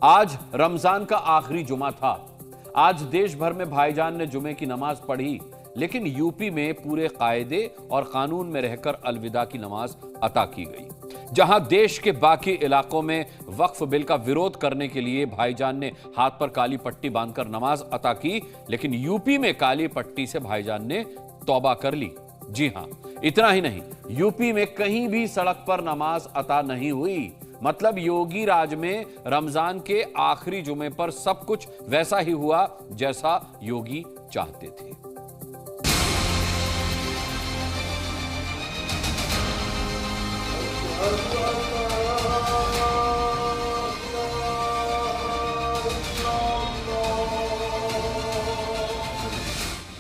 आज रमजान का आखिरी जुमा था। आज देश भर में भाईजान ने जुमे की नमाज पढ़ी, लेकिन यूपी में पूरे कायदे और कानून में रहकर अलविदा की नमाज अता की गई। जहां देश के बाकी इलाकों में वक्फ बिल का विरोध करने के लिए भाईजान ने हाथ पर काली पट्टी बांधकर नमाज अता की, लेकिन यूपी में काली पट्टी से भाईजान ने तौबा कर ली। जी हां, इतना ही नहीं, यूपी में कहीं भी सड़क पर नमाज अता नहीं हुई। मतलब योगी राज में रमजान के आखिरी जुमे पर सब कुछ वैसा ही हुआ जैसा योगी चाहते थे।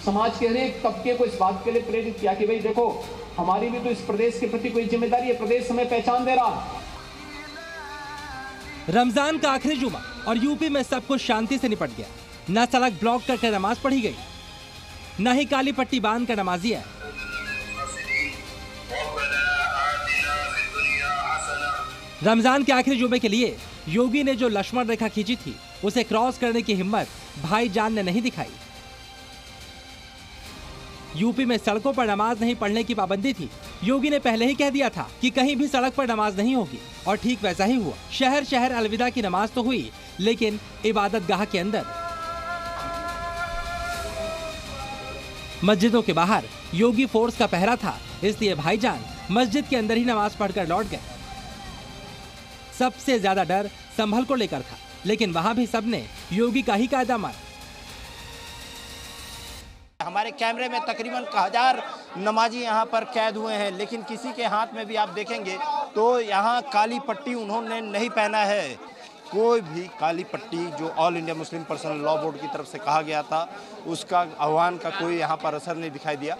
समाज के हर एक तबके को इस बात के लिए प्रेरित किया कि भाई देखो, हमारी भी तो इस प्रदेश के प्रति कोई जिम्मेदारी है, प्रदेश हमें पहचान दे रहा। रमजान का आखिरी जुमा और यूपी में सब कुछ शांति से निपट गया। न सड़क ब्लॉक करके नमाज पढ़ी गई, न ही काली पट्टी बांध कर नमाजी आए। रमजान के आखिरी जुमे के लिए योगी ने जो लक्ष्मण रेखा खींची थी, उसे क्रॉस करने की हिम्मत भाईजान ने नहीं दिखाई। यूपी में सड़कों पर नमाज नहीं पढ़ने की पाबंदी थी। योगी ने पहले ही कह दिया था कि कहीं भी सड़क पर नमाज नहीं होगी, और ठीक वैसा ही हुआ। शहर शहर अलविदा की नमाज तो हुई, लेकिन इबादत गाह के अंदर, मस्जिदों के बाहर योगी फोर्स का पहरा था, इसलिए भाईजान मस्जिद के अंदर ही नमाज पढ़कर लौट गए। सबसे ज्यादा डर संभल को लेकर था, लेकिन वहां भी सबने योगी का ही कायदा माना। हमारे कैमरे में तकरीबन 1000 नमाजी यहाँ पर कैद हुए हैं, लेकिन किसी के हाथ में भी आप देखेंगे तो यहाँ काली पट्टी उन्होंने नहीं पहना है। कोई भी काली पट्टी जो all India Muslim personal law board की तरफ से कहा गया था, उसका आह्वान का कोई यहाँ पर असर नहीं दिखाई दिया।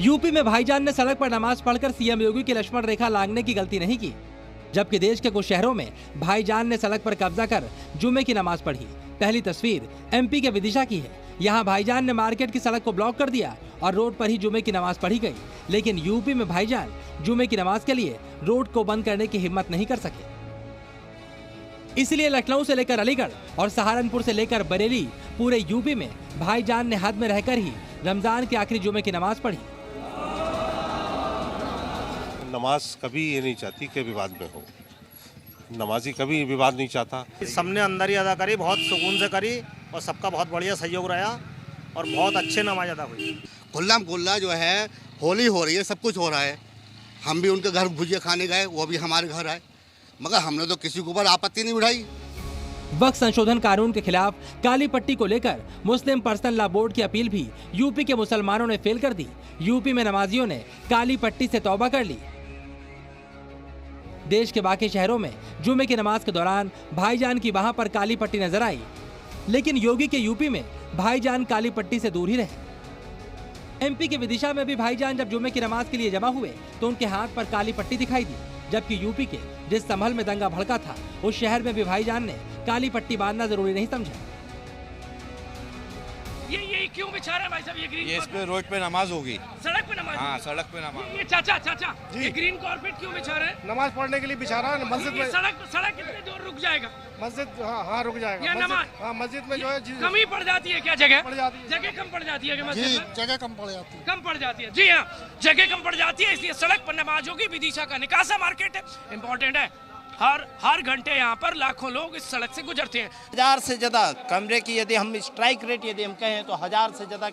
यूपी में भाईजान ने सड़क पर नमाज पढ़कर सीएम योगी की लक्ष्मण रेखा लांघने की गलती नहीं की, जबकि देश के कुछ शहरों में भाईजान ने सड़क पर कब्जा कर जुमे की नमाज पढ़ी। पहली तस्वीर एमपी के विदिशा की है। यहाँ भाईजान ने मार्केट की सड़क को ब्लॉक कर दिया और रोड पर ही जुमे की नमाज पढ़ी गई, लेकिन यूपी में भाईजान जुमे की नमाज के लिए रोड को बंद करने की हिम्मत नहीं कर सके। इसलिए लखनऊ से लेकर अलीगढ़ और सहारनपुर से लेकर बरेली, पूरे यूपी में भाईजान ने हद में रहकर ही रमजान के आखिरी जुमे की नमाज पढ़ी। नमाज कभी ये नहीं चाहती कि विवाद में हो, नमाजी कभी विवाद नहीं चाहता। सबने अंदर ही अदा करी, बहुत सुकून से करी, और सबका बहुत बढ़िया सहयोग रहा और बहुत अच्छे नमाज अदा हुई। खुल्लाम खुल्ला जो है होली हो रही है, सब कुछ हो रहा है। हम भी उनके घर भुजिया खाने गए, वो भी हमारे घर आए, मगर हमने तो किसी के ऊपर आपत्ति नहीं उठाई। वक्फ संशोधन कानून के खिलाफ काली पट्टी को लेकर मुस्लिम पर्सनल लॉ बोर्ड की अपील भी यूपी के मुसलमानों ने फेल कर दी। यूपी में नमाजियों ने काली पट्टी से तौबा कर ली। देश के बाकी शहरों में जुमे की नमाज के दौरान भाईजान की वहां पर काली पट्टी नजर आई, लेकिन योगी के यूपी में भाईजान काली पट्टी से दूर ही रहे। एमपी के विदिशा में भी भाईजान जब जुमे की नमाज के लिए जमा हुए तो उनके हाथ पर काली पट्टी दिखाई दी, जबकि यूपी के जिस संभल में दंगा भड़का था, उस शहर में भी भाईजान ने काली पट्टी बांधना जरूरी नहीं समझा। ये क्यों बिछा रहे हैं भाई साहब? ये ग्रीन, ये इस पे रोड पे नमाज होगी, सड़क पे नमाज। हाँ, सड़क पे नमाज। ये चाचा ये ग्रीन कारपेट क्यों बिछा रहे हैं? नमाज पढ़ने के लिए बिछा रहा है मस्जिद में। सड़क कितने दूर रुक जाएगा? मस्जिद हाँ रुक जाएगा। या नमाज हाँ, मस्जिद में जो है कमी पड़ जाती है क्या? जगह पड़ जाती है, जगह कम पड़ जाती है क्या मस्जिद में? जगह कम पड़ जाती है, कम पड़ जाती है। जी हाँ, जगह कम पड़ जाती है, इसलिए सड़क पर नमाज होगी। विदिशा का निकासा मार्केट है, इम्पोर्टेंट है। हर घंटे यहाँ पर लाखों लोग इस सड़क से गुजरते हैं। 1000 से ज़्यादा कैमरे की यदि हम स्ट्राइक रेट यदि हम कहें तो 1000 से ज़्यादा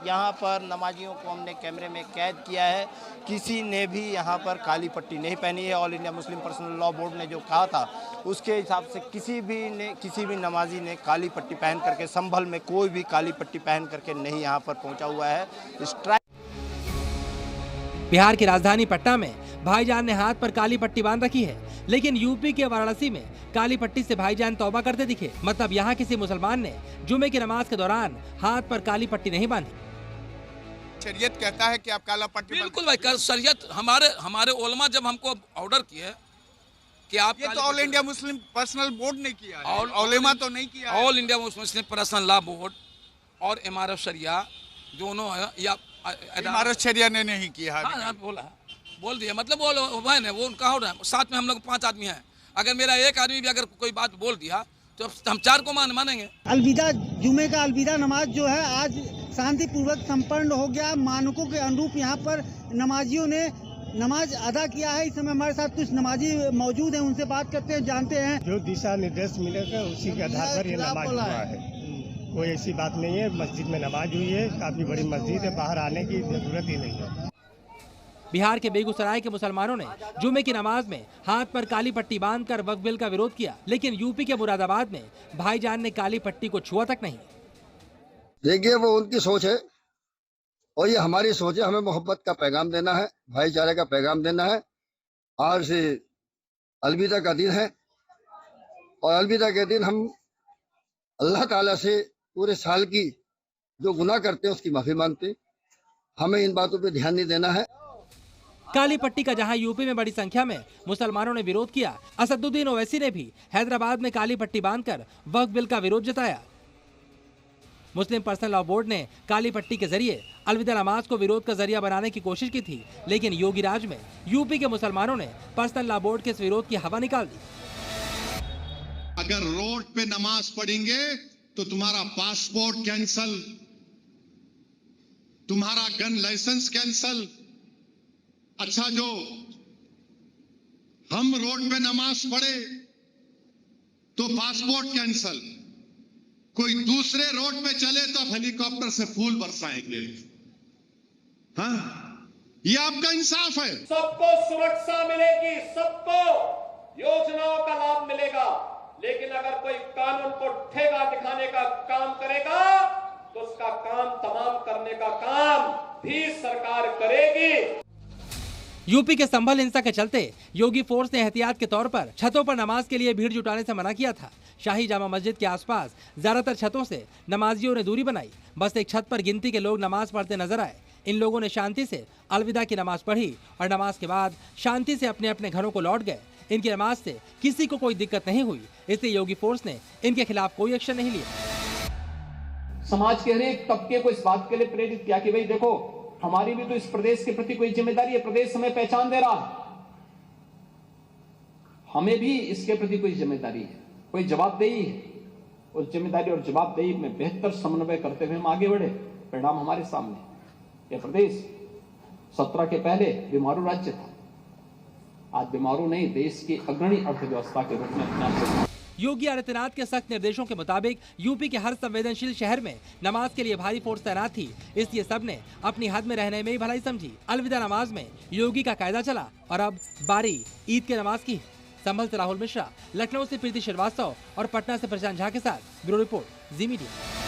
यहाँ पर नमाजियों को हमने कैमरे में कैद किया है। किसी ने भी यहाँ पर काली पट्टी नहीं पहनी है। All India Muslim personal law board ने जो कहा था, उसके हिसाब से किसी भी नमाजी ने काली पट्टी पहन करके, संभल में कोई भी काली पट्टी पहन करके नहीं यहाँ पर पहुँचा हुआ है। बिहार की राजधानी पटना में भाईजान ने हाथ पर काली पट्टी बांध रखी है, लेकिन यूपी के वाराणसी में काली पट्टी से भाईजान तौबा करते दिखे। मतलब यहाँ किसी मुसलमान ने जुमे की नमाज के दौरान हाथ पर काली पट्टी नहीं बांधी। शरीयत कहता है कि आप काला पट्टी, बिल्कुल भाई, शरीयत हमारे उलमा जब हमको ऑर्डर किए कि आप, ये तो all India Muslim personal board ने किया है, उलेमा तो नहीं किया। All India Muslim personal law board और इमारत शरिया दोनों है, या इमारत शरिया ने नहीं किया। हाँ, बोल दिया, मतलब वो है ना, वो उनका हो रहा है। साथ में हम लोग 5 आदमी हैं, अगर मेरा एक आदमी भी अगर कोई बात बोल दिया तो हम 4 को मानेंगे। अलविदा जुमे का अलविदा नमाज जो है आज शांतिपूर्वक संपन्न हो गया। मानकों के अनुरूप यहाँ पर नमाजियों ने नमाज अदा किया है। इस समय हमारे साथ कुछ नमाजी मौजूद हैं, उनसे बात करते हैं, जानते हैं। जो दिशा निर्देश मिलेगा उसी के आधार पर ये नमाज हुआ है। कोई ऐसी बात नहीं है। मस्जिद में नमाज हुई है, काफी बड़ी मस्जिद है, बाहर आने की जरूरत ही नहीं है। बिहार के बेगूसराय के मुसलमानों ने जुमे की नमाज में हाथ पर काली पट्टी बांधकर वक्फ बिल का विरोध किया, लेकिन यूपी के मुरादाबाद में भाईजान ने काली पट्टी को छुआ तक नहीं। देखिए, वो उनकी सोच है और ये हमारी सोच है। हमें मोहब्बत का पैगाम देना है, भाईचारे का पैगाम देना है। आज से अलविदा का दिन है और अलविदा के दिन हम अल्लाह ताला से पूरे साल की जो गुनाह करते हैं उसकी माफी मांगते हैं। हमें इन बातों पे ध्यान नहीं देना है। काली पट्टी का जहां यूपी में बड़ी संख्या में मुसलमानों ने विरोध किया, असदुद्दीन ओवैसी ने भी हैदराबाद में काली पट्टी बांधकर वक्फ बिल का विरोध जताया। मुस्लिम पर्सनल लॉ बोर्ड ने काली पट्टी के जरिए अलविदा नमाज को विरोध का जरिया बनाने की कोशिश की थी, लेकिन योगी राज में यूपी के मुसलमानों ने पर्सनल लॉ बोर्ड के इस विरोध की हवा निकाल दी। अगर रोड पे नमाज पढ़ेंगे तो तुम्हारा पासपोर्ट कैंसल, तुम्हारा गन लाइसेंस कैंसल। अच्छा, जो हम रोड पे नमाज पढ़े तो पासपोर्ट कैंसल, कोई दूसरे रोड पे चले तो आप हेलीकॉप्टर से फूल बरसाएंगे। हाँ, ये आपका इंसाफ है। सबको सुरक्षा मिलेगी, सबको योजनाओं का लाभ मिलेगा, लेकिन अगर कोई कानून को ठेगा दिखाने का काम करेगा तो उसका काम तमाम करने का काम भी सरकार करेगी। यूपी के संभल हिंसा के चलते योगी फोर्स ने एहतियात के तौर पर छतों पर नमाज के लिए भीड़ जुटाने से मना किया था। शाही जामा मस्जिद के आसपास ज्यादातर छतों से नमाजियों ने दूरी बनाई। बस एक छत पर गिनती के लोग नमाज पढ़ते नजर आए। इन लोगों ने शांति से अलविदा की नमाज पढ़ी और नमाज के बाद शांति से अपने अपने घरों को लौट गए। इनकी नमाज से किसी को कोई दिक्कत नहीं हुई, इसलिए योगी फोर्स ने इनके खिलाफ कोई एक्शन नहीं लिया। समाज के हर एक तबके को इस बात के लिए प्रेरित किया कि भाई देखो, हमारी भी तो इस प्रदेश के प्रति कोई जिम्मेदारी है। प्रदेश हमें पहचान दे रहा है, हमें भी इसके प्रति कोई जिम्मेदारी है, कोई जवाबदेही है। उस जिम्मेदारी और जवाबदेही में बेहतर समन्वय करते हुए हम आगे बढ़े। परिणाम हमारे सामने। यह प्रदेश 17 के पहले बीमारू राज्य था, आज बीमारू नहीं, देश की अग्रणी अर्थव्यवस्था के रूप में अपना। योगी आदित्यनाथ के सख्त निर्देशों के मुताबिक यूपी के हर संवेदनशील शहर में नमाज के लिए भारी फोर्स तैनात थी, इसलिए सबने अपनी हद में रहने में ही भलाई समझी। अलविदा नमाज में योगी का कायदा चला और अब बारी ईद के नमाज की। संभल से राहुल मिश्रा, लखनऊ से प्रीति श्रीवास्तव और पटना से प्रशांत झा के साथ ब्यूरो रिपोर्ट, जी मीडिया।